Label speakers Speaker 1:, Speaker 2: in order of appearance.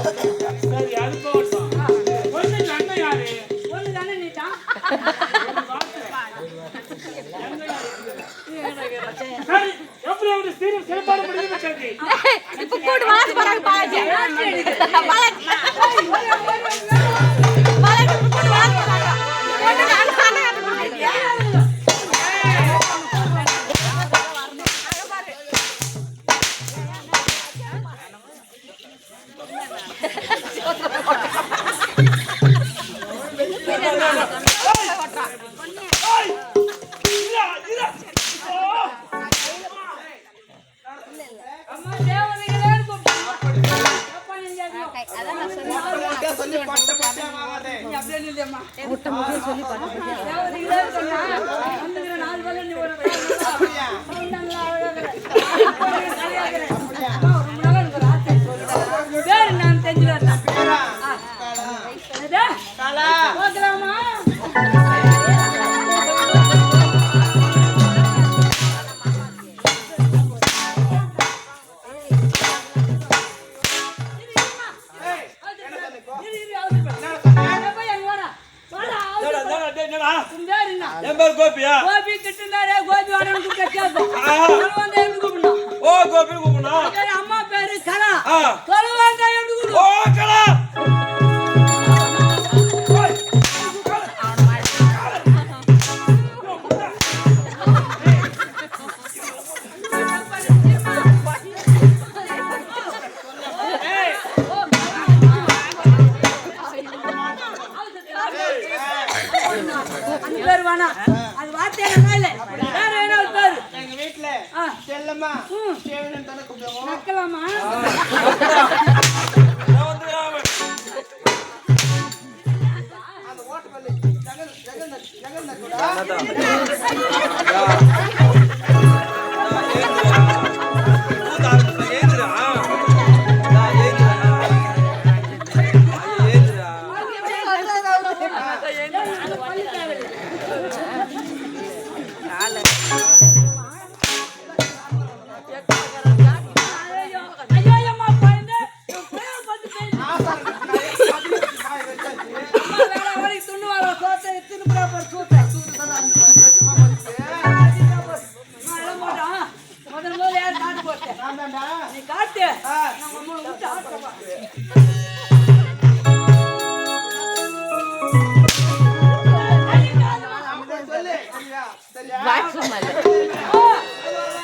Speaker 1: சரி அது போகட்டும். பொண்ணுக்கு அண்ணன் யாரு?
Speaker 2: ஒண்ணு தானே நீட்டான்.
Speaker 1: சரி எப்படி எப்படி சீரும் சிறப்பான முடிவு சரி.
Speaker 3: இப்ப கூடு வாச போறாங்க பாஜி.
Speaker 2: அம்மா தேவதைகளே கூப்பிடு. அப்பா நீங்க
Speaker 4: சொல்லி பட்ட பட்டமாவாதே.
Speaker 2: நீ அப்படியே நில்லுமா. தேவதைகளே சொன்னா வந்துகிற நாலு பேர்ல நீ ஒரு
Speaker 4: அப்படியா?
Speaker 2: நல்லா அழகாக அப்படியா? ரொம்ப நல்லா இருக்கு ராத்திரி சொல்லுடா. பேர் நான் தெரிஞ்சுறேன்.
Speaker 4: பேரா?
Speaker 2: என்னடா?
Speaker 4: காலா.
Speaker 2: போகலாமா?
Speaker 1: என் பேர் கோபியா?
Speaker 2: கோபி கிட்டுனாரே கோபி வரணும் கூப்பிட்டு வந்து எப்படி கூப்பிடணும்?
Speaker 1: ஓ கோபி கூப்பிடணும்.
Speaker 2: அம்மா பேரு கலா.
Speaker 1: ஆ
Speaker 2: சொல்லுவாங்க எப்படி
Speaker 1: ஓ
Speaker 2: கூப்பிடணும்?
Speaker 1: கலா.
Speaker 2: அந்த பேர் வேணாம். அது வார்த்தை என்ன இல்ல. வேற என்ன ஒரு பேரு?
Speaker 4: எங்க வீட்ல செல்லம்மா சேவலன் தான கூப்பிடுவோம்.
Speaker 2: நக்கலாமா?
Speaker 4: அந்த ஓட்டப்பள்ளி ஜெகன் கூட
Speaker 2: ஐயோ அம்மா பாருங்க. பேர் போட்டு பேசு. அம்மா வேற வரைக்கும் துண்ணு வர சோத்தை எத்தனை ப்ராப்பர் சோத்தை. முதல்ல யார் காட்டு போட்டேன்?
Speaker 4: நான்தான்டா.
Speaker 2: நீ காட்டு. நம்ம அம்மா விட்டு ஆட்டவா.
Speaker 4: சொல்லு சரியா? சரியா?
Speaker 3: வாட்ஸ் மேல